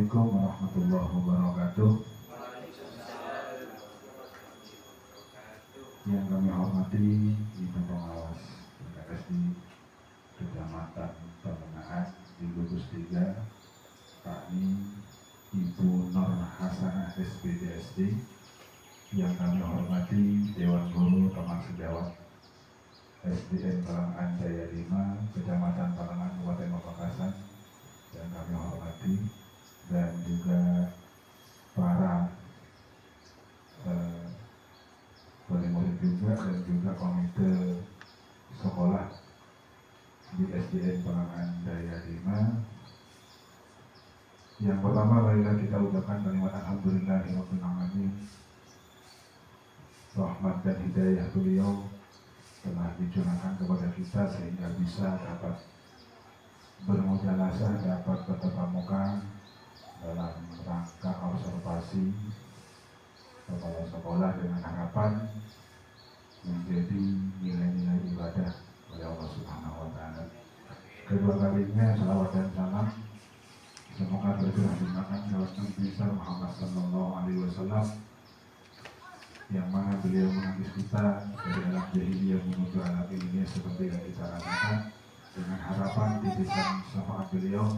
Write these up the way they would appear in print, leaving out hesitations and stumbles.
Assalamualaikum warahmatullahi wabarakatuh. Yang kami hormati Ibu Pengawas PKSD Kecamatan Pemenangan di Gugus 3, kami Ibu Nur Hasanah SPDSD. Yang kami hormati Dewan Guru Teman Sejawat SDN Pelangan Jaya 5, Kecamatan Pelangan, Kabupaten Pamekasan, yang kami hormati, dan juga para murid juga, dan juga komite sekolah di SDN Pelangan Jaya 5. Yang pertama, marilah kita ucapkan kalimat alhamdulillahirabbil alamin. Rahmat dan hidayah beliau telah dicurahkan kepada kita sehingga bisa dapat bermujalasah, dapat bertatap muka dalam rangka observasi kepala sekolah dengan harapan menjadi nilai-nilai ibadah oleh Allah Subhanahu wa Ta'ala. Kedua kalinya salawat dan salam semoga bercurah limpahkan kepada Nabi besar Muhammad sallallahu alaihi wasallam, yang mana beliau menangis kita dari alam jahiliyah menuju alam ilmiah seperti yang kita rasakan, dengan harapan titisan syafaat beliau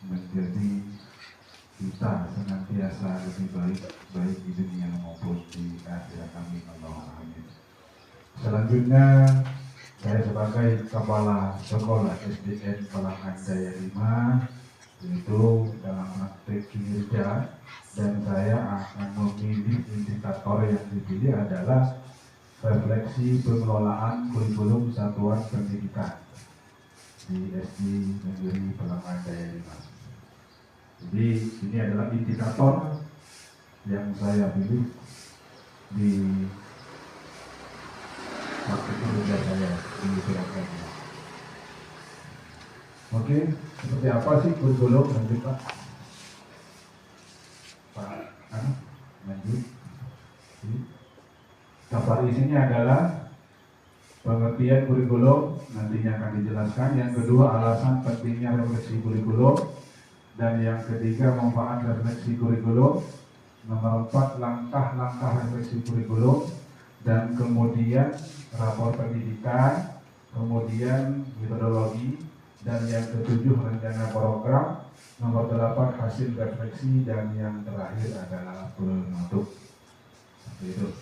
menjadi kita senantiasa lebih baik di dunia maupun di akhirat. Amin Allahumma amin. Selanjutnya, saya sebagai kepala sekolah SDN Pelangan Jaya 5 yaitu dalam praktek kinerja, dan saya akan memilih indikator yang dipilih adalah refleksi pengelolaan kurikulum satuan pendidikan di SD Negeri Pelangan Jaya 5. Jadi ini adalah indikator yang saya pilih di praktek kinerja saya di Pelangan. Oke, seperti apa sih kurikulum? Lanjut Pak. Lanjut. Daftar isinya adalah pengertian kurikulum, nantinya akan dijelaskan. Yang kedua, alasan pentingnya refleksi kurikulum. Dan yang ketiga, manfaat refleksi kurikulum. Nomor 4, langkah-langkah refleksi kurikulum. Dan kemudian rapor pendidikan, kemudian metodologi, dan yang ketujuh rencana program. Nomor 8, hasil refleksi, dan yang terakhir adalah penutup. Itu.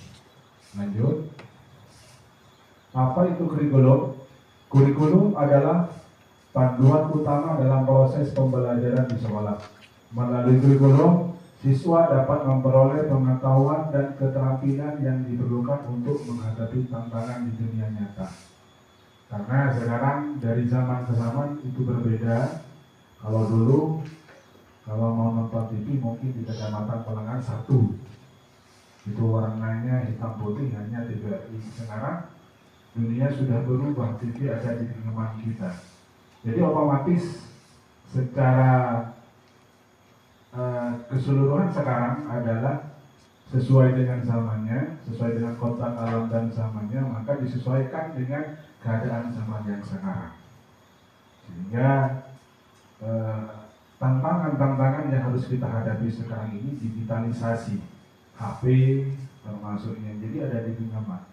Lanjut. Apa itu kurikulum? Kurikulum adalah panduan utama dalam proses pembelajaran di sekolah. Melalui kurikulum, siswa dapat memperoleh pengetahuan dan keterampilan yang diperlukan untuk menghadapi tantangan di dunia nyata. Karena sekarang dari zaman ke zaman itu berbeda. Kalau dulu, kalau mau nonton TV mungkin di Kecamatan Pelangan 1, itu warnanya hitam putih, hanya TVRI. Sekarang dunia sudah berubah, TV ada di genggaman kita. Jadi otomatis secara keseluruhan sekarang adalah sesuai dengan zamannya, sesuai dengan konteks alam dan zamannya, maka disesuaikan dengan keadaan zaman yang sekarang. Sehingga tantangan-tantangan yang harus kita hadapi sekarang ini digitalisasi, HP termasuknya, jadi ada di genggaman.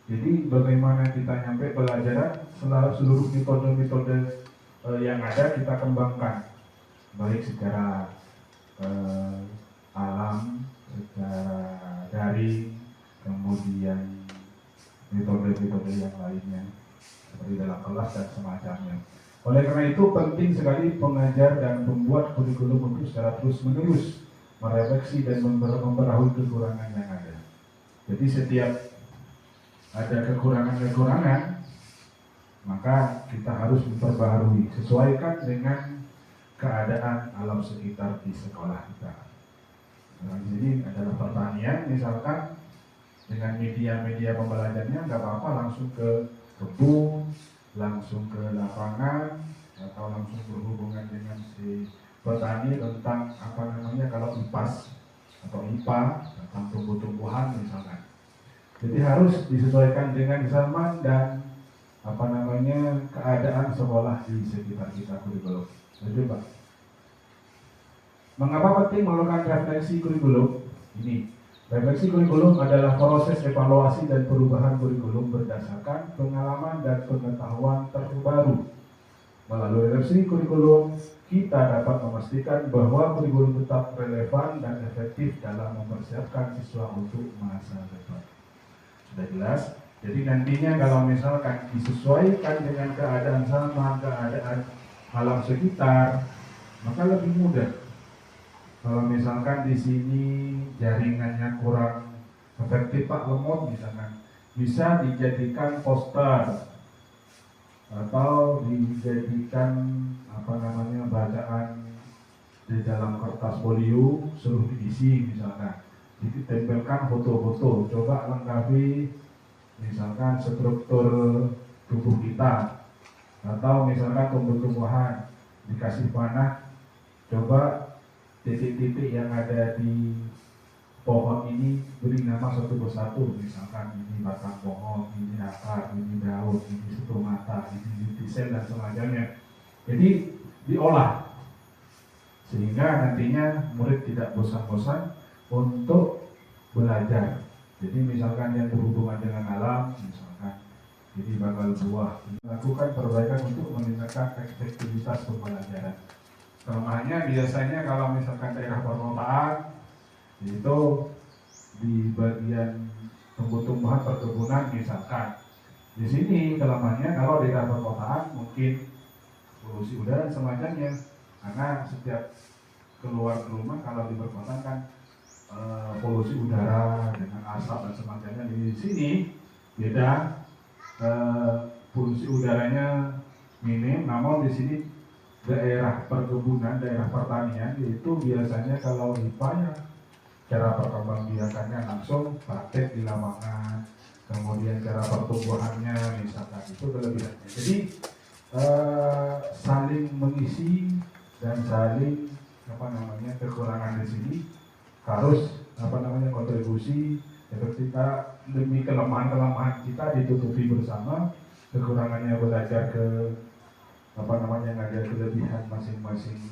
Jadi bagaimana kita nyampe pelajaran, seluruh metode-metode yang ada kita kembangkan, baik secara alam, secara daring, kemudian metode-metode yang lainnya seperti dalam kelas dan semacamnya. Oleh karena itu penting sekali pengajar dan pembuat kurikulum untuk secara terus-menerus merefleksi dan memperbaharui kekurangan yang ada. Jadi setiap ada kekurangan-kekurangan, maka kita harus memperbaharui, sesuaikan dengan keadaan alam sekitar di sekolah kita. Nah, jadi adalah pertanian, misalkan dengan media-media pembelajarannya nggak apa-apa langsung ke kebun, langsung ke lapangan, atau langsung berhubungan dengan si petani tentang kalau IPAS atau IPA tentang tumbuh-tumbuhan misalkan. Jadi harus disesuaikan dengan zaman dan keadaan sekolah di sekitar kita kurikulum. Lanjut Pak. Mengapa penting melakukan refleksi kurikulum? Ini, refleksi kurikulum adalah proses evaluasi dan perubahan kurikulum berdasarkan pengalaman dan pengetahuan terbaru. Melalui refleksi kurikulum, kita dapat memastikan bahwa kurikulum tetap relevan dan efektif dalam mempersiapkan siswa untuk masa depan. Sudah jelas? Jadi nantinya kalau misalkan disesuaikan dengan keadaan sama, keadaan alam sekitar, maka lebih mudah. Kalau misalkan di sini jaringannya kurang efektif Pak, lemot misalkan, bisa dijadikan poster atau dijadikan bacaan di dalam kertas folio suruh diisi misalkan, ditempelkan foto-foto, coba lengkapi misalkan struktur tubuh kita, atau misalkan tumbuh-tumbuhan dikasih panah, coba titik-titik yang ada di pohon ini beri nama satu persatu, misalkan ini batang pohon, ini akar, ini daun, ini stomata, ini desain dan semacamnya. Jadi diolah sehingga nantinya murid tidak bosan-bosan untuk belajar. Jadi misalkan yang berhubungan dengan alam, misalkan jadi bakal buah, lakukan perbaikan untuk meningkatkan efektivitas pembelajaran. Kelemahannya biasanya kalau misalkan daerah perkotaan itu di bagian tumbuh-tumbuhan perkebunan misalkan. Di sini kelemahannya kalau daerah perkotaan mungkin polusi udara dan semacamnya, karena setiap keluar rumah kalau di perkotaan kan polusi udara dengan asap dan semacamnya. Di sini beda, polusi udaranya minim, namun di sini daerah perkebunan, daerah pertanian itu biasanya kalau IPA ya cara perkembangbiakannya langsung praktek di lapangan, kemudian cara pertumbuhannya misalkan itu kelebihannya. Jadi saling mengisi dan saling kekurangan di sini harus kontribusi ketika demi kelemahan kita ditutupi bersama, kekurangannya belajar ke ada kelebihan masing-masing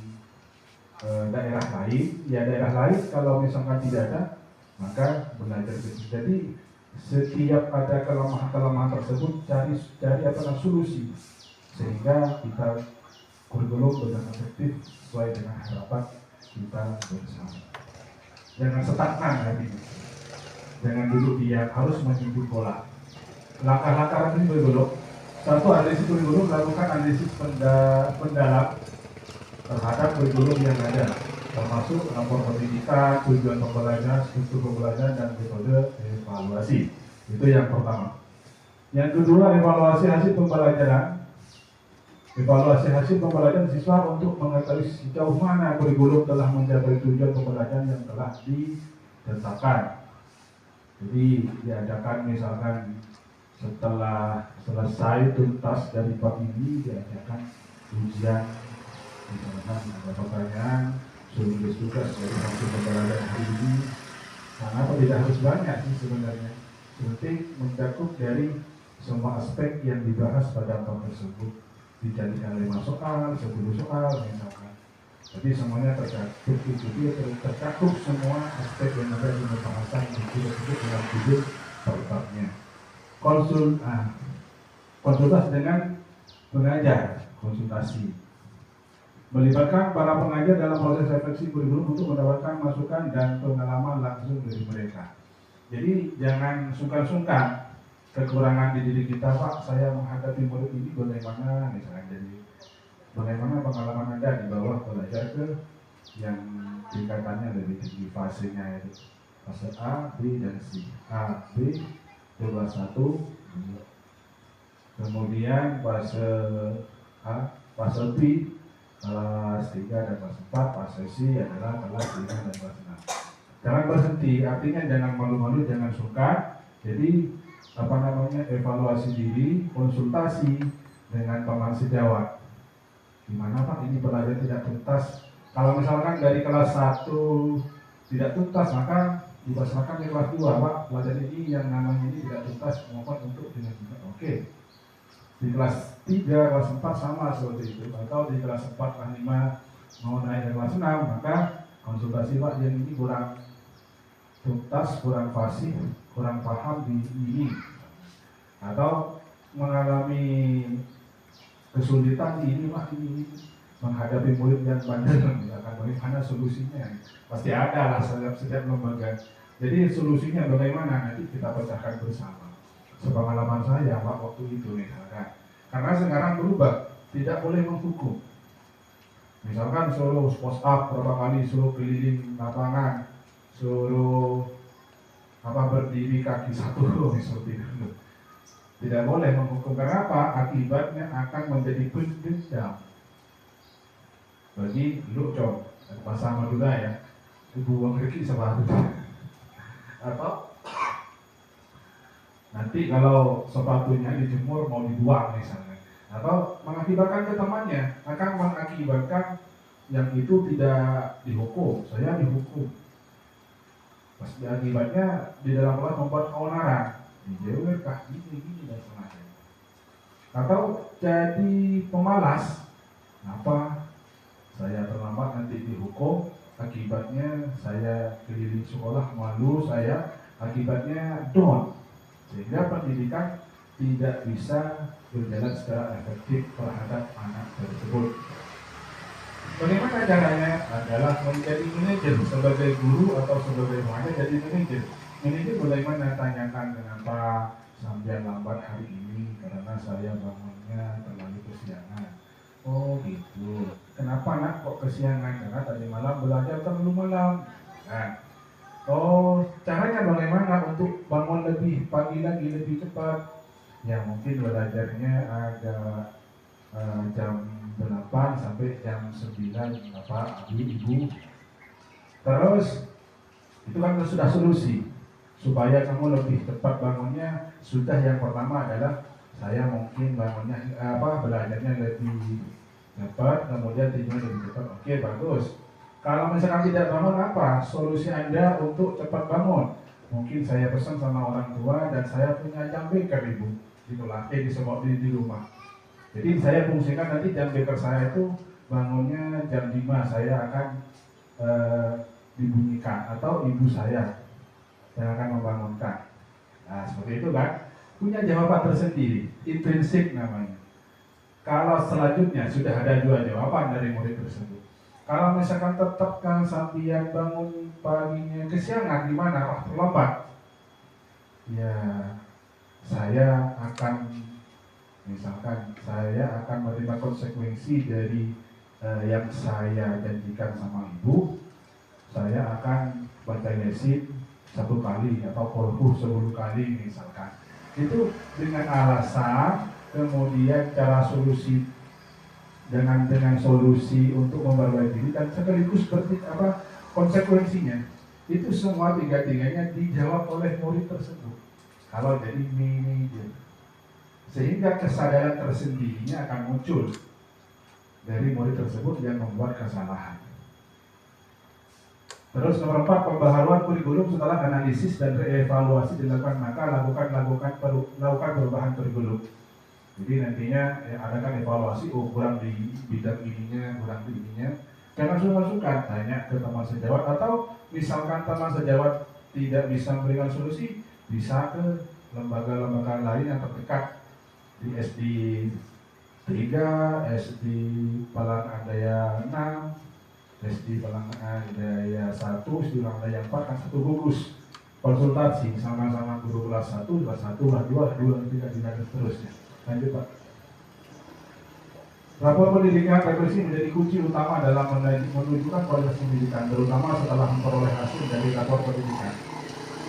daerah lain. Ya daerah lain kalau misalkan tidak ada maka belajar ke situ. Jadi setiap ada kelemahan tersebut cari solusi sehingga kita kurikulum benar efektif sesuai dengan harapan kita bersama. Jangan stagnan hari ini, jangan duduk diam, harus mengikuti pola. Langkah-langkah ini kurikulum. Satu, analisis kurikulum, lakukan analisis pendalam terhadap kurikulum yang ada, termasuk rapor pendidikan, tujuan pembelajaran, struktur pembelajaran, dan metode evaluasi. Itu yang pertama. Yang kedua, evaluasi hasil pembelajaran. Evaluasi hasil pembelajaran siswa untuk mengetahui sejauh mana kurikulum telah mencapai tujuan pembelajaran yang telah ditetapkan. Jadi diadakan misalkan setelah selesai tuntas dari bab ini diadakan ujian, misalkan ada pertanyaan, suruh tulis tugas dari hasil pembelajaran hari ini. Kenapa tidak harus banyak sih sebenarnya? Penting mencakup dari semua aspek yang dibahas pada bab tersebut. Dijadikan 5 soal, 10 soal misalkan. Jadi semuanya tercakup semua aspek yang ada di pembahasan buku tersebut dalam judul per babnya. Konsultasi dengan pengajar, konsultasi. Melibatkan para pengajar dalam proses refleksi kurikulum untuk mendapatkan masukan dan pengalaman langsung dari mereka. Jadi jangan sungkan-sungkan. Kekurangan di diri kita, Pak, saya menghadapi murid ini bagaimana, misalnya. Jadi bagaimana pengalaman Anda di bawah belajar ke yang tingkatannya lebih tinggi fasenya, itu fase A, B, dan C. A, B, coba 1, 2. Kemudian fase A, fase B, kelas 3 dan kelas 4, fase C adalah kelas 5 dan kelas 6. Jangan berhenti, artinya jangan malu-malu, jangan suka. Jadi evaluasi diri, konsultasi dengan teman sejawat. Gimana Pak, ini pelajaran tidak tuntas. Kalau misalkan dari kelas 1 tidak tuntas, maka dipasrahkan ke kelas 2, Pak, pelajaran ini yang namanya ini tidak tuntas, mohon untuk dilanjutkan. Oke. Di kelas 3, kelas 4 sama seperti itu. Atau di kelas 4, kelas 5 mau naik ke kelas 6, maka konsultasi Pak, yang ini kurang tuntas, kurang fasih, kurang paham di ini, atau mengalami kesulitan di ini Pak, ini menghadapi murid yang bandel, misalkan bagaimana solusinya? Pasti ada lah setiap lembaga. Jadi solusinya bagaimana, nanti kita pecahkan bersama. Sepengalaman saya Pak waktu itu misalkan, karena sekarang berubah, tidak boleh menghukum. Misalkan suruh post up berapa kali, suruh keliling lapangan, suruh berdiri kaki satu, seperti itu. Tidak boleh menghukum. Kenapa? Akibatnya akan menjadi pendendam bagi lu cok, bahasa Madura ya, ibu uang kaki sepatu. Atau nanti kalau sepatunya dijemur mau dibuang misalnya, atau mengakibatkan ke temannya, akan mengakibatkan yang itu tidak dihukum, saya dihukum. Pasti akibatnya di dalam kelas membuat keonaran, dijauhkan kah gini dan sebagainya. Atau jadi pemalas, apa saya terlambat nanti dihukum, akibatnya saya keliling sekolah malu, saya akibatnya down, sehingga pendidikan tidak bisa berjalan secara efektif terhadap anak tersebut. Bagaimana caranya? Adalah menjadi manajer sebagai guru atau sebagai mana jadi manajer. Manajer bagaimana? Tanyakan kenapa sampai lambat hari ini, karena saya bangunnya terlalu kesiangan. Oh gitu. Kenapa nak kok kesiangan? Karena tadi malam belajar terlalu malam. Nah, oh caranya bagaimana untuk bangun lebih pagi lagi, lebih cepat? Ya mungkin belajarnya agak jam 8 sampai jam 9 Bapak, Ibu. Terus itu kan sudah solusi supaya kamu lebih cepat bangunnya. Sudah yang pertama adalah saya mungkin bangunnya belajarnya lebih cepat, kemudian tidurnya lebih cepat. Oke, bagus. Kalau misalkan tidak bangun, apa solusi Anda untuk cepat bangun? Mungkin saya pesan sama orang tua dan saya punya jam beker Ibu, itulah di rumah. Jadi saya fungsikan nanti jam beker saya itu bangunnya jam 5 saya akan dibunyikan, atau ibu saya yang akan membangunkan. Nah seperti itu kan, punya jawaban tersendiri, intrinsik namanya. Kalau selanjutnya sudah ada 2 jawaban dari murid tersebut. Kalau misalkan tetap kan sampai bangun paginya kesiangan, gimana? Terlambat. Ya, saya akan menerima konsekuensi dari yang saya janjikan sama ibu. Saya akan baca yasin 1 kali atau qul 10 kali misalkan. Itu dengan alasan, kemudian cara solusi dengan solusi untuk memperbaiki diri, dan sekaligus seperti konsekuensinya. Itu semua 3-tiganya dijawab oleh murid tersebut. Kalau jadi manajer, sehingga kesadaran tersendirinya akan muncul dari murid tersebut yang membuat kesalahan. Terus nomor 4, pembaharuan kurikulum setelah analisis dan reevaluasi dilakukan, maka lakukan perubahan kurikulum. Jadi nantinya adakan evaluasi, kurang di bidang ininya, kurang di ininya. Jangan masukkan, tanya ke teman sejawat, atau misalkan teman sejawat tidak bisa memberikan solusi, bisa ke lembaga-lembaga lain yang terdekat, di SD 3, SD Palang Adaya 6, SD Palang Adaya 1, SD Palang Adaya 4, kan 1 gugus konsultasi sama-sama guru kelas 1, kelas 1, kelas 2, 3, dan seterusnya. Lanjut Pak. Rapor pendidikan refleksi menjadi kunci utama dalam menunjukkan kualitas pendidikan, terutama setelah memperoleh hasil dari rapor pendidikan.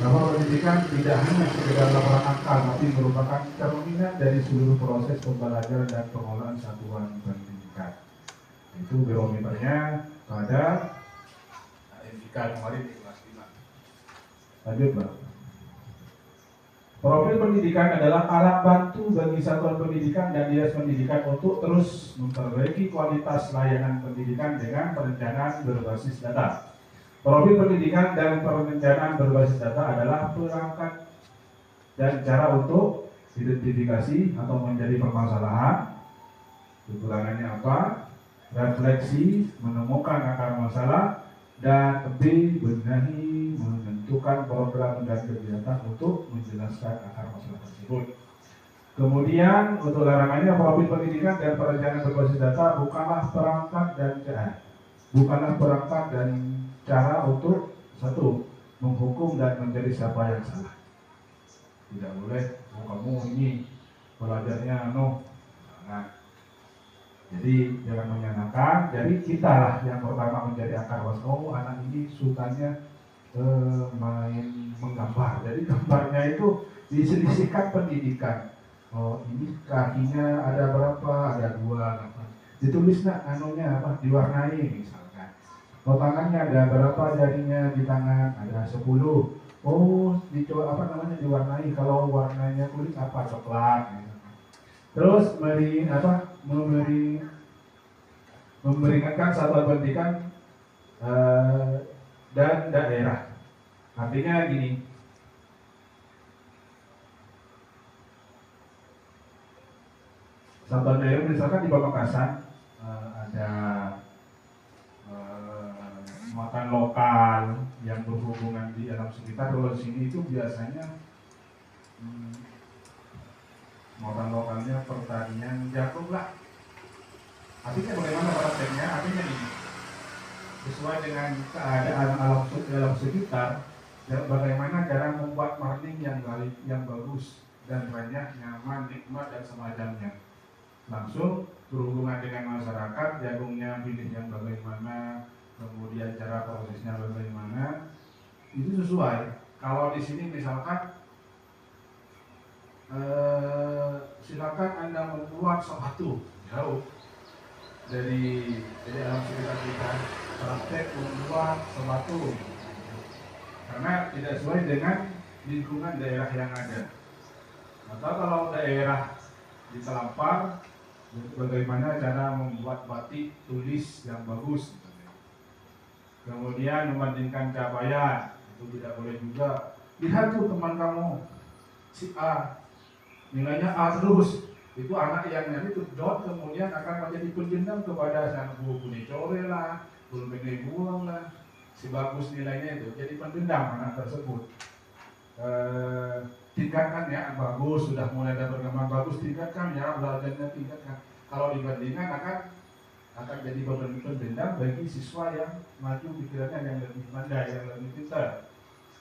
Rapor pendidikan tidak hanya sekedar laporan angka, tapi merupakan cerminan dari seluruh proses pembelajaran dan pengolahan satuan pendidikan. Itu barometernya pada MIK kemarin di kelas 5. Lanjut Pak. Profil pendidikan adalah alat bantu bagi satuan pendidikan dan dinas pendidikan untuk terus memperbaiki kualitas layanan pendidikan dengan perencanaan berbasis data. Profil pendidikan dan perencanaan berbasis data adalah perangkat dan cara untuk identifikasi atau menjadi permasalahan, kekurangannya apa, refleksi, menemukan akar masalah, Dan B. Benahi menentukan program dan kegiatan untuk menjelaskan akar masalah tersebut. Kemudian untuk larangannya, profil pendidikan dan perencanaan berbasis data bukanlah perangkat dan cara untuk satu menghukum dan menjadi siapa yang salah. Tidak boleh, kamu ini belajarnya nah, jadi jangan menyamakan. Jadi kita lah yang pertama menjadi akar masalah. Anak ini sukanya main menggambar. Jadi gambarnya itu diselisihkan pendidikan. Oh, ini kakinya ada berapa? Ada 2. Ditulis anunya apa? Diwarnai misalkan. Oh, tangannya ada berapa jarinya di tangan? Ada 10. Oh, diwarnai. Kalau warnanya kulit apa? Coklat. Terus memberikan satuan pendidikan dan daerah. Artinya gini, satuan daerah misalkan di Pamekasan ada makan lokal yang berhubungan di alam sekitar. Kalau di sini itu biasanya makan lokalnya pertanian jagung lah. Artinya bagaimana prakteknya? Artinya ini sesuai dengan keadaan alam sekitar, dan bagaimana cara membuat marketing yang bagus dan banyak, nyaman, nikmat dan semacamnya. Langsung berhubungan dengan masyarakat, jagungnya pilih yang bagaimana, kemudian cara prosesnya bagaimana, itu sesuai. Kalau di sini misalkan silakan Anda membuat sepatu, jauh dari alam sekitar kita, praktek membuat sepatu karena tidak sesuai dengan lingkungan daerah yang ada. Atau kalau daerah di Telampar, bagaimana cara membuat batik tulis yang bagus. Kemudian membandingkan capaian, itu tidak boleh juga. Lihat tuh teman kamu si A, nilainya A terus, itu anak yang nanti dot kemudian akan menjadi pendendam kepada sang guru core lah, guru buang lah, si bagus nilainya itu jadi pendendam anak tersebut. Tingkatkan ya, bagus, sudah mulai ada perkembangan bagus, tingkatkan ya, belajarnya tingkatkan. Kalau dibandingkan akan jadi pendendam bagi siswa yang maju pikirannya, yang lebih pandai, yang lebih pintar,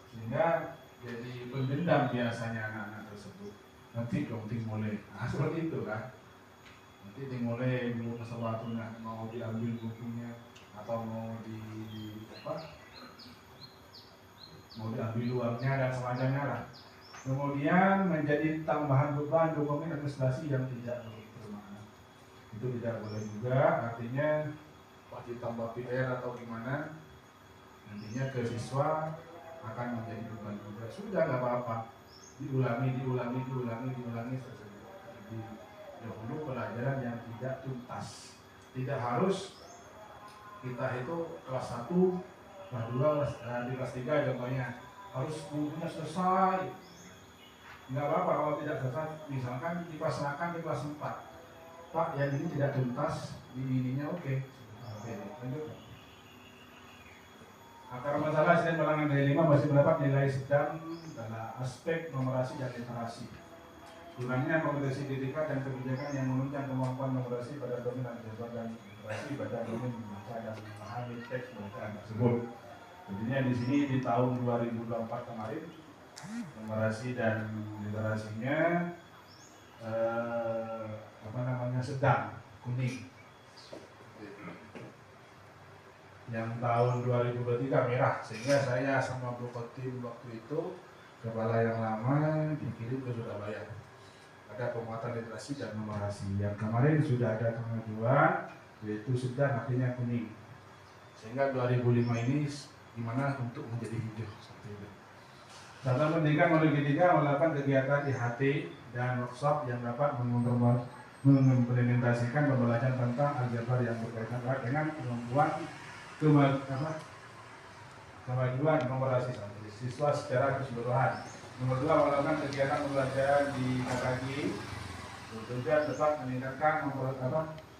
sehingga jadi pendendam biasanya anak-anak tersebut. Nanti dong dimulai, seperti itu kan. Nanti dimulai buku sesuatu mau diambil bukunya atau mau diambil uangnya dan semacamnya lah. Kemudian menjadi tambahan beban dokumen administrasi yang tidak bermakna. Itu tidak boleh juga. Artinya pasti tambah PR atau gimana, nantinya ke siswa akan menjadi beban juga. Sudah nggak apa-apa, diulangi di dahulu pelajaran yang tidak tuntas. Tidak harus kita itu kelas 1, kelas 2, di kelas 3 contohnya harus bukunya selesai. Nggak apa-apa kalau tidak selesai, misalkan dipasrahkan di kelas 4. Pak, yang ini tidak tuntas di ininya, oke, lanjut. Akar masalah SDN Balangan dari 5 masih mendapat nilai sedang dalam aspek numerasi dan literasi. Kurangnya kompetensi didikan dan kebijakan yang menunjang kemampuan numerasi pada domain aljabar dan literasi pada domain membaca dan memahami teks bacaan tersebut. Intinya di sini di tahun 2024 kemarin numerasi dan literasinya sedang kuning. Yang tahun 2023 merah, sehingga saya sama Bu Kotim waktu itu kepala yang lama dikirim ke Surabaya. Ada penguatan literasi dan numerasi. Yang kemarin sudah ada kemajuan, yaitu sedang, artinya kuning. Sehingga 2005 ini gimana untuk menjadi hijau seperti itu. Satuan pendidikan modul ketiga melakukan kegiatan IHT dan workshop yang dapat mengimplementasikan pembelajaran tentang aljabar yang berkaitan dengan kemampuan kemajuan numerasi siswa secara keseluruhan. Nomor 2, melakukan kegiatan pembelajaran di KKG bertujuan dapat meningkatkan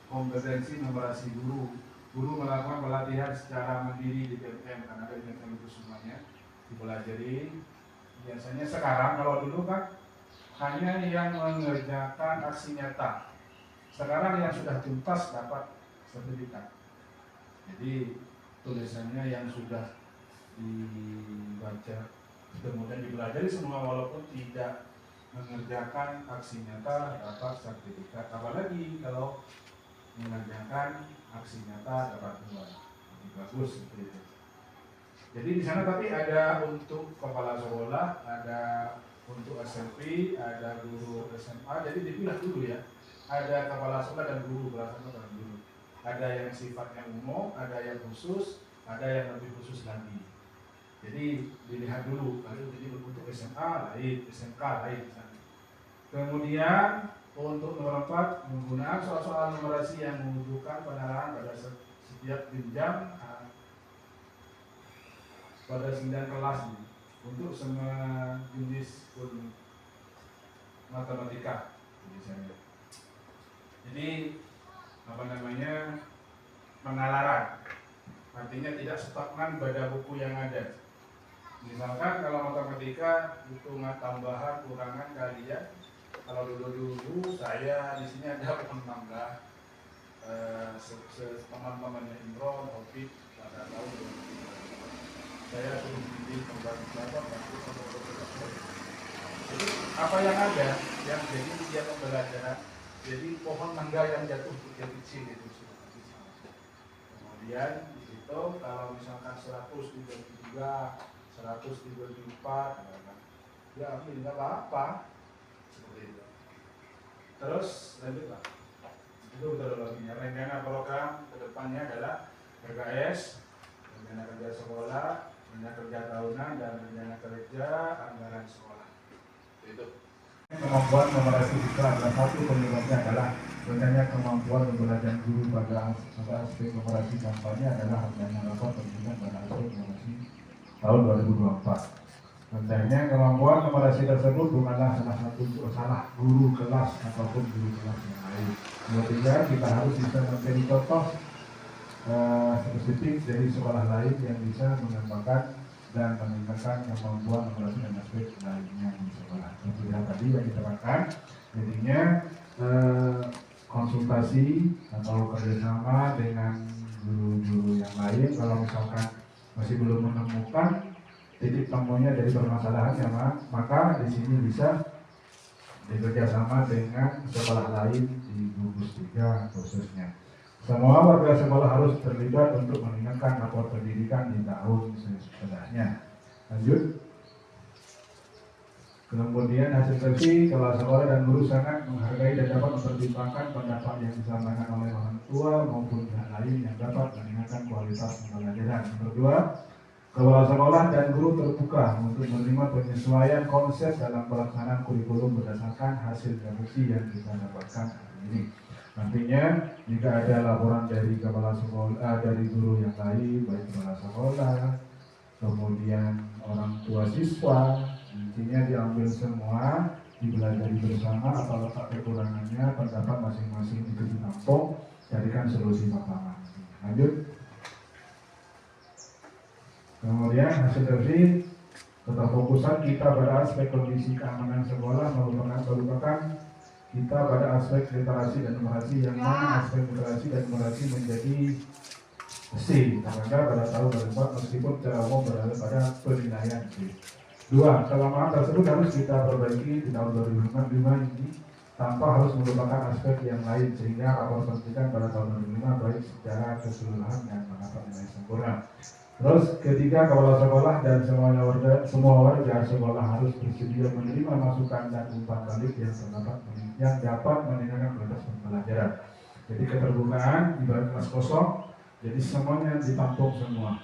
kompetensi numerasi guru guru melakukan pelatihan secara mandiri di BMM karena ada BMM itu semuanya dipelajari. Biasanya sekarang, kalau dulu kan hanya yang mengerjakan aksi nyata. Sekarang yang sudah tuntas dapat sertifikat. Jadi tulisannya yang sudah dibaca kemudian dipelajari semua walaupun tidak mengerjakan aksi nyata dapat sertifikat. Apalagi kalau mengerjakan aksi nyata dapat 2. Lebih bagus seperti itu. Jadi di sana tapi ada untuk kepala sekolah, ada untuk SMP, ada guru SMA. Jadi dipilah dulu ya. Ada kepala sekolah dan guru belasan dan guru. Ada yang sifatnya umum, ada yang khusus, ada yang lebih khusus lagi. Jadi dilihat dulu, kalau jadi untuk SMA lain, SMK lain. Kemudian untuk nomor 4 menggunakan soal-soal numerasi yang membutuhkan penarahan pada setiap jenjang pada 9 kelas untuk semua jenis matematika misalnya. Jadi penalaran, artinya tidak stagnan pada buku yang ada. Misalkan kalau matematika hitungan tambahan kurangan kalian, kalau dulu saya di sini ada penambah teman-temannya Imron, Taufik pada tahun 2003. Saya suruh bimbing pembelajaran jadi apa yang ada yang jadi dia pembelajaran. Jadi pohon mangga yang jatuh kecil itu sudah. Kemudian di situ kalau misalkan 100 dibagi 3, 100 dibagi 4, ya ambil nggak apa-apa seperti itu. Terus lanjutlah. Itu metodologinya. Rencana program kedepannya adalah RKS, rencana kerja sekolah, rencana kerja tahunan, dan rencana kerja anggaran sekolah. Itu. Kemampuan numerasi itu adalah satu penyebabnya adalah rencana kemampuan pembelajaran guru pada aspek numerasi kampanye adalah rencana rapat pendidikan pada aspek numerasi tahun 2024. Rencananya kemampuan numerasi tersebut bukanlah salah satu salah guru kelas ataupun guru kelas yang lain. Ketiga, kita harus bisa menjadi contoh spesifik dari sekolah lain yang bisa mengembangkan dan meningkatkan kemampuan numerasi dan aspek lainnya di sekolah. Kemudian tadi yang diterangkan, jadinya konsultasi atau kerjasama dengan guru-guru yang lain. Kalau misalkan masih belum menemukan titik temunya dari permasalahannya, maka di sini bisa bekerjasama dengan sekolah lain di gugus 3 khususnya. Semua warga sekolah harus terlibat untuk meningkatkan rapor pendidikan di tahun sesudahnya. Lanjut. Kemudian hasil revisi, kepala sekolah dan guru sangat menghargai dan dapat mempertimbangkan pendapat yang disampaikan oleh orang tua maupun pihak lain yang dapat meningkatkan kualitas pembelajaran. Kedua, kepala sekolah dan guru terbuka untuk menerima penyesuaian konsep dalam pelaksanaan kurikulum berdasarkan hasil revisi yang kita dapatkan hari ini. Nantinya jika ada laporan dari kepala sekolah, dari guru yang lain, baik kepala sekolah, kemudian orang tua siswa, intinya diambil semua, dipelajari bersama, apa letak kekurangannya, pendapat masing-masing itu ditampung, carikan solusi pertama. Lanjut. Kemudian hasil revisi, keterfokusan kita pada aspek kondisi keamanan sekolah merupakan kita pada aspek literasi dan numerasi, yang mana aspek literasi dan numerasi menjadi C pada tahun 2004 meskipun secara umum berada pada penilaian C. 2. Kelemahan tersebut harus kita perbaiki di tahun 2005 ini tanpa harus melupakan aspek yang lain, sehingga rapor pendidikan pada tahun 2005 baik secara keseluruhan dan mendapat nilai sempurna. Terus ketiga, kepala sekolah dan semua warga sekolah harus bersedia menerima masukan dan umpan balik yang dapat meningkatkan kualitas pembelajaran. Jadi keterbukaan ibarat kelas kosong, jadi semuanya ditampung semua.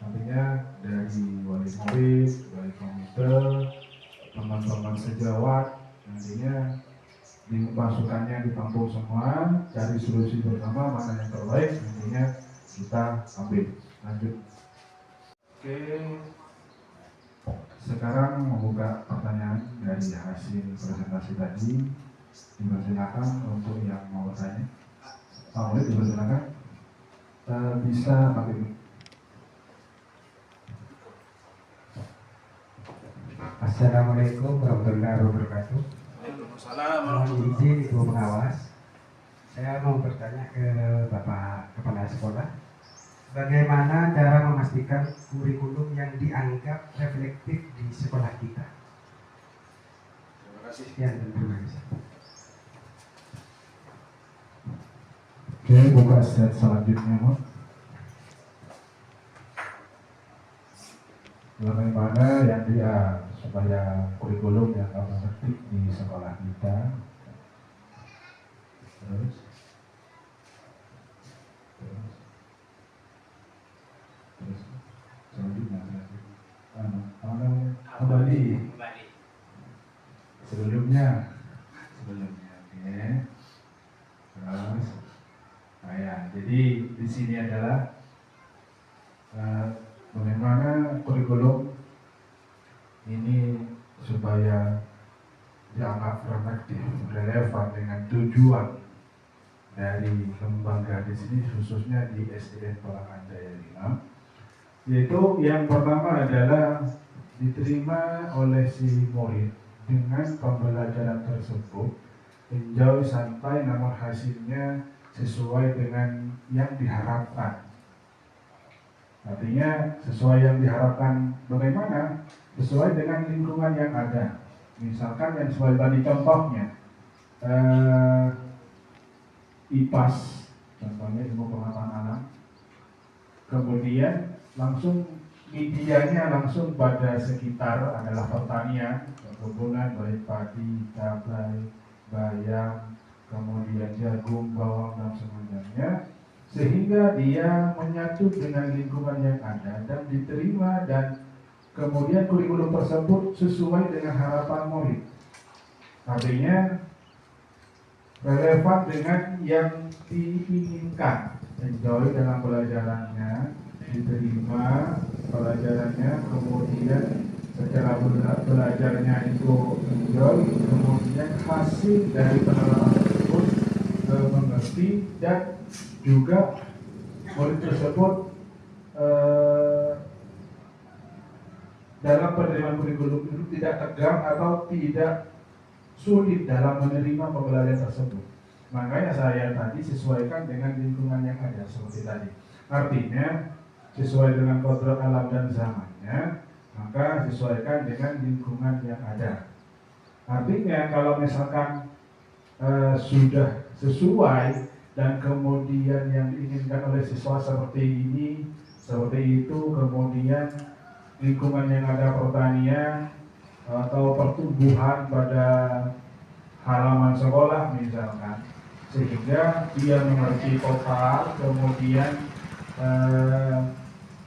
Artinya dari wali murid, wali komite, teman-teman sejawat, nantinya masukannya ditampung semua, cari solusi bersama mana yang terbaik, nantinya kita ambil. Lanjut. Oke, sekarang membuka pertanyaan dari hasil presentasi tadi. Dipersilakan untuk yang mau bertanya. Pak Murid, dipersilakan. bisa pakai. Assalamualaikum warahmatullahi wabarakatuh. Waalaikumsalam. Mohon izin Ibu Pengawas, saya mau bertanya ke Bapak Kepala Sekolah, bagaimana cara memastikan kurikulum yang dianggap reflektif di sekolah kita? Terima kasih. Sekian dan terima kasih. Oke, buka slide selanjutnya, Pak. Bagaimana yang dia supaya kurikulum yang reflektif di sekolah kita. Terus selanjutnya kembali sebelumnya oke. Terus jadi di sini adalah bagaimana kurikulum ini supaya dianggap reflektif, relevan dengan tujuan dari lembaga di sini, khususnya di SDN Pelangan Jaya 5, yaitu yang pertama adalah diterima oleh si murid dengan pembelajaran tersebut menjauh sampai namun hasilnya sesuai dengan yang diharapkan. Artinya sesuai yang diharapkan bagaimana? Sesuai dengan lingkungan yang ada. Misalkan yang sesuai tadi contohnya IPAS, contohnya ilmu pengetahuan alam, kemudian langsung medianya langsung pada sekitar adalah pertanian, perkebunan, baik padi, cabai, bayam, kemudian jagung, bawang dan semacamnya, sehingga dia menyatu dengan lingkungan yang ada dan diterima, dan kemudian kurikulum tersebut sesuai dengan harapan murid. Artinya relevan dengan yang diinginkan, enjoy dalam pelajarannya, diterima pelajarannya, kemudian secara belajarnya itu enjoy, kemudian hasil dari penerapan tersebut mengerti, dan juga murid tersebut dalam penerimaan kurikulum itu tidak tegang atau tidak sulit dalam menerima pembelajaran tersebut. Makanya saya tadi sesuaikan dengan lingkungan yang ada seperti tadi. Artinya sesuai dengan kodrat alam dan zamannya, maka sesuaikan dengan lingkungan yang ada. Artinya kalau misalkan sudah sesuai dan kemudian yang diinginkan oleh siswa seperti ini, seperti itu, kemudian lingkungan yang ada pertanian atau pertumbuhan pada halaman sekolah misalkan, sehingga dia mengerti total, kemudian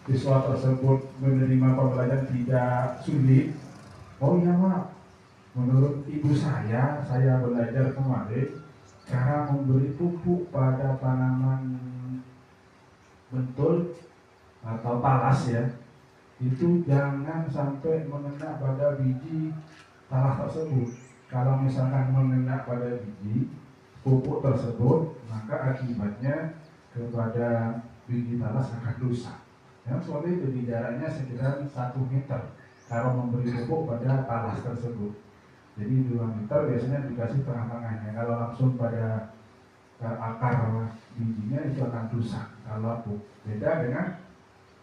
siswa tersebut menerima pembelajaran tidak sulit. Oh iya Pak, menurut ibu saya belajar kemarin cara memberi pupuk pada tanaman bentul atau talas ya, itu jangan sampai mengena pada biji talas tersebut. Kalau misalkan mengena pada biji pupuk tersebut, maka akibatnya kepada biji talas akan rusak. Yang seperti itu, di jaraknya sekitar 1 meter kalau memberi pupuk pada talas tersebut. Jadi 2 meter biasanya dikasih tengah-tengahnya. Kalau langsung pada akar bijinya itu akan rusak. Kalau beda dengan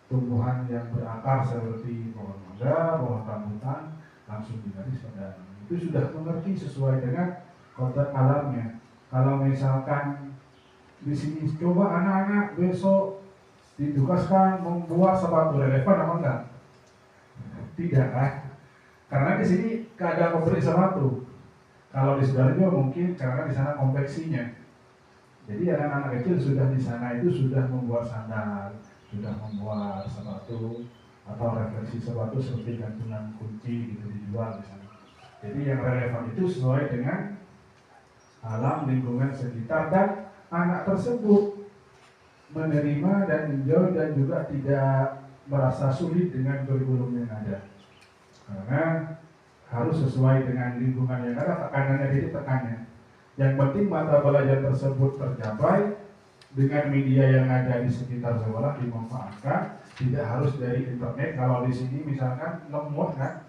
tumbuhan yang berakar seperti pohon mangga, pohon rambutan, langsung digaris pada itu sudah mengerti sesuai dengan kodrat alamnya. Kalau misalkan di sini coba anak-anak besok ditugaskan membuat sepatu, relevan apa enggak? Tidak kan? Karena di sini keadaan memberi sepatu. Kalau di Sidoarjo mungkin karena di sana konveksinya. Jadi anak-anak kecil sudah di sana itu sudah membuat sandal, sudah membuat sepatu atau refleksi sepatu seperti gantungan kunci gitu dijual di sana. Jadi yang relevan itu sesuai dengan alam lingkungan sekitar, dan anak tersebut menerima dan enjoy dan juga tidak merasa sulit dengan kurikulum yang ada. Karena harus sesuai dengan lingkungan yang ada, tekanannya jadi tekannya. Yang penting mata pelajaran tersebut tercapai dengan media yang ada di sekitar sekolah dimanfaatkan, tidak harus dari internet. Kalau di sini misalkan lemot kan,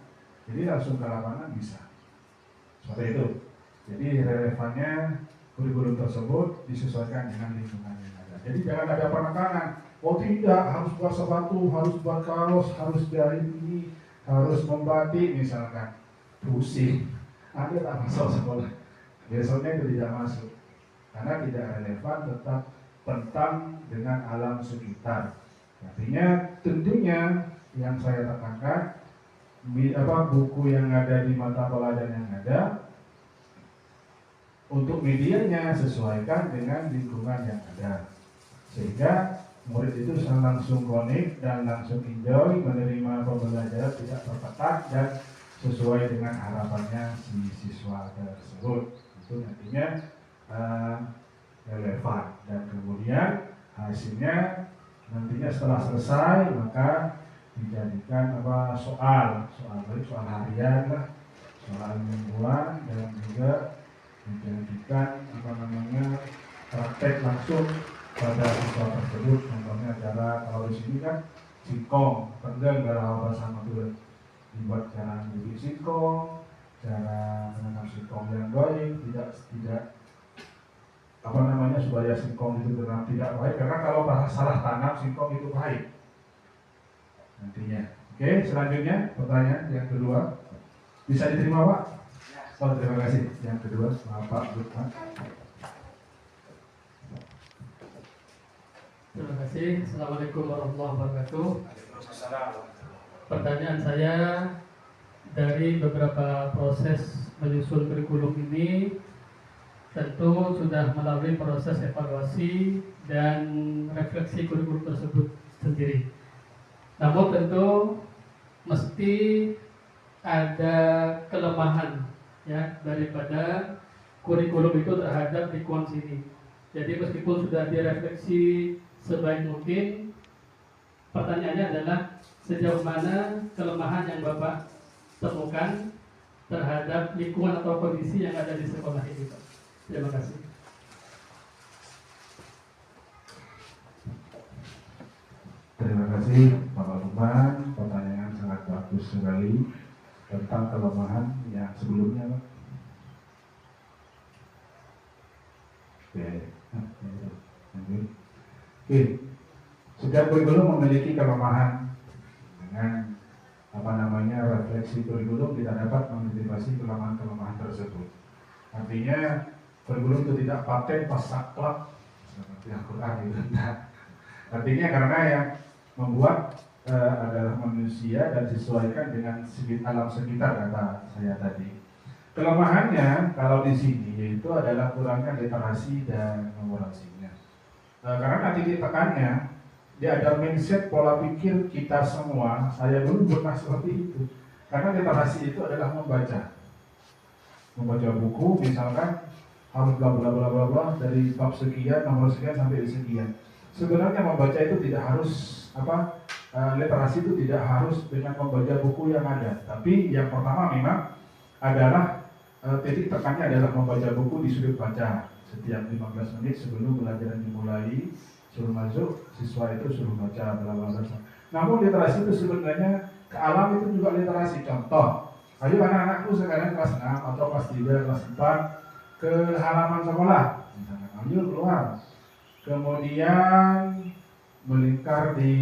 jadi langsung ke lapangan bisa. Seperti itu. Jadi relevannya kurikulum tersebut disesuaikan dengan lingkungan yang ada. Jadi jangan ada penekanan. Oh tidak, harus buat sepatu, harus buat kaos, harus dari ini, harus membatik misalkan. Pusing. Anda tak masuk sekolah. Besoknya itu tidak masuk. Karena tidak relevan, tetap tentang dengan alam sekitar. Artinya tentunya yang saya tekankan buku yang ada di mata pelajaran yang ada, untuk medianya sesuaikan dengan lingkungan yang ada, sehingga murid itu langsung connect dan langsung enjoy menerima pembelajaran, tidak tertekan dan sesuai dengan harapannya si siswa tersebut. Itu nantinya relevan, dan kemudian hasilnya nantinya setelah selesai maka dijadikan soal harian lah, soal mingguan, dan juga dijadikan praktek langsung pada siswa tersebut. Contohnya cara kalau di sini kan singkong, tenggang kalau bahasa Madura, dibuat cara menjadi singkong, cara menanam singkong yang baik, tidak supaya singkong itu benar tidak baik, karena kalau salah tanam singkong itu baik nantinya. Oke, selanjutnya pertanyaan yang kedua, bisa diterima Pak? Oh, terima kasih. Yang kedua, Pak Lukman. Terima kasih. Assalamualaikum warahmatullahi wabarakatuh. Pertanyaan saya, dari beberapa proses menyusun kurikulum ini tentu sudah melalui proses evaluasi dan refleksi kurikulum tersebut sendiri. Namun tentu mesti ada kelemahan ya daripada kurikulum itu terhadap lingkungan sini. Jadi meskipun sudah direfleksi sebaik mungkin, pertanyaannya adalah sejauh mana kelemahan yang Bapak temukan terhadap lingkungan atau kondisi yang ada di sekolah ini, Pak. Terima kasih. Terima kasih Bapak Lukman, pertanyaan sangat bagus sekali tentang kelemahan yang sebelumnya Pak. Oke. Setiap kurikulum memiliki kelemahan. Dengan refleksi kurikulum kita dapat mengantisipasi kelemahan-kelemahan tersebut. Artinya kurikulum itu tidak paten pas saklek seperti Al-Quran itu. Artinya karena yang membuat adalah manusia dan disesuaikan dengan alam sekitar, kata saya tadi. Kelemahannya kalau di sini yaitu adalah kurangnya literasi dan memorasinya. Karena titik tekannya dia ada mindset pola pikir kita semua. Saya dulu pernah seperti itu. Karena literasi itu adalah membaca buku, misalkan harus bla bla bla bla bla dari bab sekian, nomor sekian sampai sekian. Sebenarnya membaca itu tidak harus literasi itu tidak harus dengan membaca buku yang ada. Tapi yang pertama memang adalah titik tekannya adalah membaca buku di sudut baca. Setiap 15 menit sebelum pelajaran dimulai, suruh masuk, siswa itu suruh baca bla bla bla. Namun literasi itu sebenarnya ke alam itu juga literasi. Contoh, ayo anak-anakku sekarang kelas 6 atau kelas 3, kelas 4 ke halaman sekolah, misalkan, ayo keluar. Kemudian melingkar di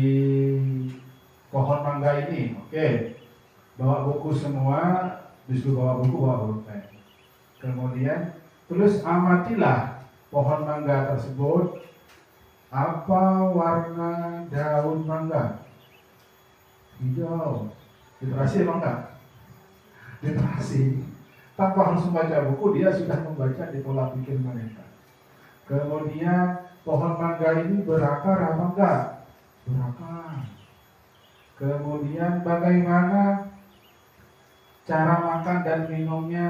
pohon mangga ini, oke. Bawa buku semua, disuruh bawa buku. Kemudian terus amatilah pohon mangga tersebut, apa warna daun mangga? Hijau. Literasi emang enggak? Literasi. Tanpa harus membaca buku, dia sudah membaca di pola pikir mereka. Kemudian pohon mangga ini berakar apa enggak? Berakar. Kemudian bagaimana cara makan dan minumnya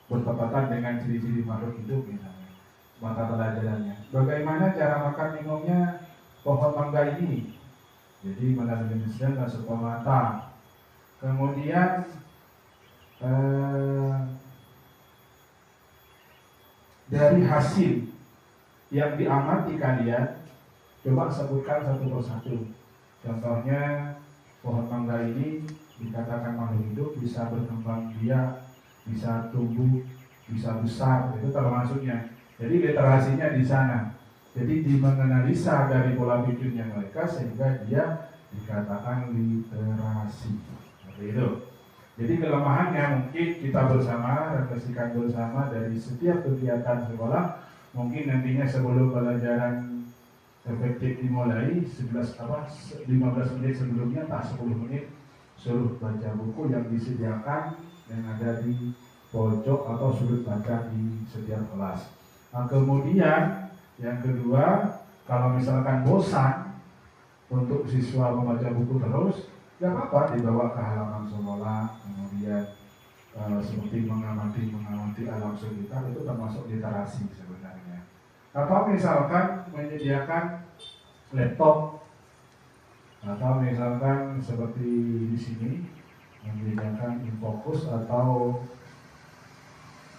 bertepatan dengan ciri-ciri makhluk hidup misalnya. Mata pelajarannya. Bagaimana cara makan minumnya pohon mangga ini? Jadi menandai dan sebuah mata. Kemudian dari hasil yang diamati kalian, coba sebutkan satu persatu. Contohnya, pohon mangga ini dikatakan makhluk hidup, bisa berkembang biak, bisa tumbuh, bisa besar, itu termasuknya. Jadi literasinya di sana. Jadi dimenganalisa dari pola pikirnya mereka sehingga dia dikatakan literasi. Seperti itu. Jadi kelemahannya mungkin kita bersama refleksikan bersama dari setiap kegiatan sekolah. Mungkin nantinya sebelum pelajaran efektif dimulai 15 menit sebelumnya, tak 10 menit suruh baca buku yang disediakan yang ada di pojok atau sudut baca di setiap kelas. Nah, kemudian yang kedua, kalau misalkan bosan untuk siswa membaca buku terus, gak apa-apa dibawa ke halaman sekolah, kemudian seperti mengamati alam sekitar, itu termasuk literasi sebenarnya. Atau misalkan menyediakan laptop, atau misalkan seperti di sini menyediakan infocus atau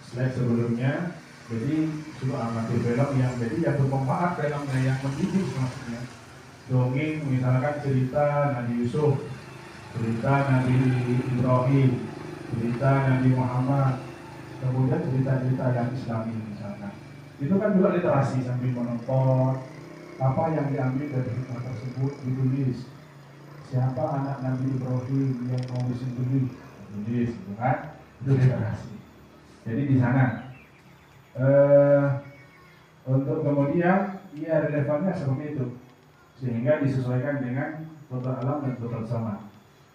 slide sebelumnya. Jadi sudah amati film yang bermanfaat, filmnya yang mendidik maksudnya. Dongeng misalkan cerita Nabi Yusuf, cerita Nabi Ibrahim, cerita Nabi Muhammad, kemudian cerita-cerita yang Islami misalkan. Itu kan juga literasi sambil menonton apa yang diambil dari hikmah tersebut ditulis. Siapa anak Nabi Ibrahim yang mau disembelih, ditulis, gitu kan? Itu literasi. Jadi di sana. Untuk kemudian relevannya seperti itu sehingga disesuaikan dengan total alam dan total sama,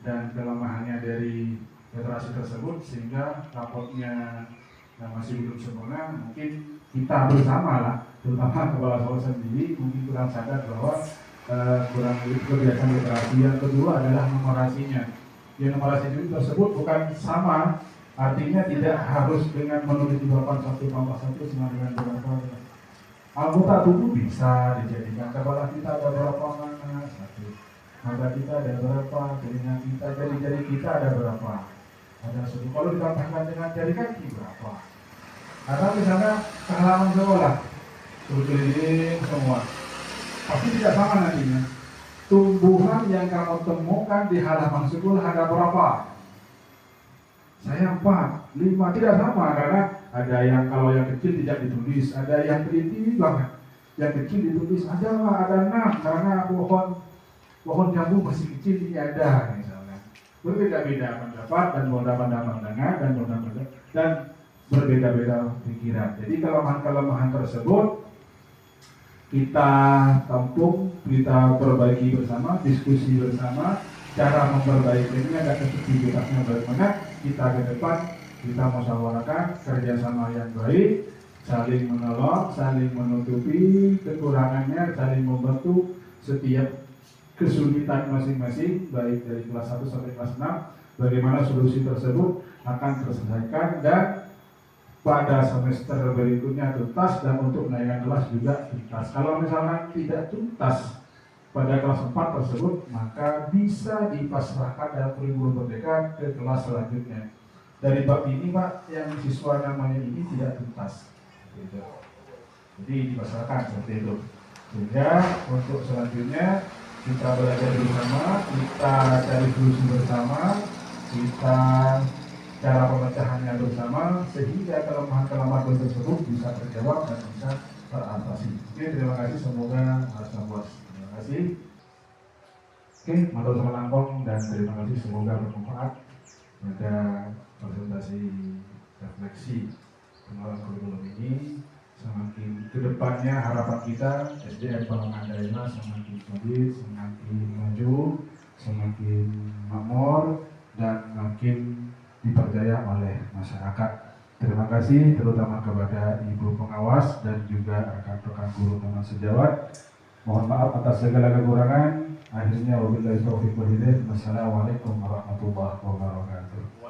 dan kelemahannya dari literasi tersebut sehingga raportnya yang masih belum sempurna. Mungkin kita bersama lah, terutama kepala sekolah sendiri mungkin kurang sadar bahwa kurang kebiasaan literasi. Yang kedua adalah numerasinya. Yang numerasi tersebut bukan sama. Artinya tidak harus dengan menulis di papan 1 tambah 1 sama dengan berapa. Anggota tubuh bisa dijadikan, kepala kita ada berapa mana, 1. Mata kita ada berapa, telinga kita, jari-jari kita ada berapa, ada 1. Kalau ditambahkan dengan jari kaki berapa. Atau misalnya ke halaman sekolah, suruh keliling semua, pasti tidak sama nantinya. Tumbuhan yang kamu temukan di halaman sekolah ada berapa? Saya 4, 5, tidak sama karena ada yang kalau yang kecil tidak ditulis, ada yang teliti banget, yang kecil ditulis, ada 6 karena pohon jambu masih kecil ini ada misalnya. Berbeda-beda pendapat dan berbeda-beda pandangan dan berbeda-beda pikiran. Jadi kelemahan-kelemahan tersebut kita tampung, kita perbaiki bersama, diskusi bersama. Cara memperbaikinya dan efektivitasnya bagaimana kita ke depan, kita musyawarahkan kerjasama yang baik, saling menolong, saling menutupi kekurangannya, saling membantu setiap kesulitan masing-masing, baik dari kelas 1 sampai kelas 6, bagaimana solusi tersebut akan terselesaikan dan pada semester berikutnya tuntas, dan untuk naikkan kelas juga tuntas. Kalau misalnya tidak tuntas pada kelas 4 tersebut, maka bisa dipasrahkan dalam kurikulum merdeka ke kelas selanjutnya. Dari bab ini Pak, yang siswa namanya ini tidak tuntas, gitu. Jadi dipasrahkan seperti itu. Sehingga untuk selanjutnya kita belajar bersama, kita cari solusi bersama, kita cara pemecahannya bersama, sehingga kelemahan-kelemahan tersebut bisa terjawab dan bisa teratasi. Oke, terima kasih, semoga puas. Terima kasih. Oke, matur suwun langkung dan terima kasih, semoga bermanfaat pada presentasi refleksi pengelolaan kurikulum ini. Semakin kedepannya harapan kita SDM Pangan Daerah semakin solid, semakin maju, semakin makmur dan makin dipercaya oleh masyarakat. Terima kasih terutama kepada Ibu Pengawas dan juga rekan-rekan guru teman sejawat. Mohon maaf atas segala kekurangan. Akhirnya wabillahi taufiq wal hidayah. Wassalamualaikum warahmatullahi wabarakatuh.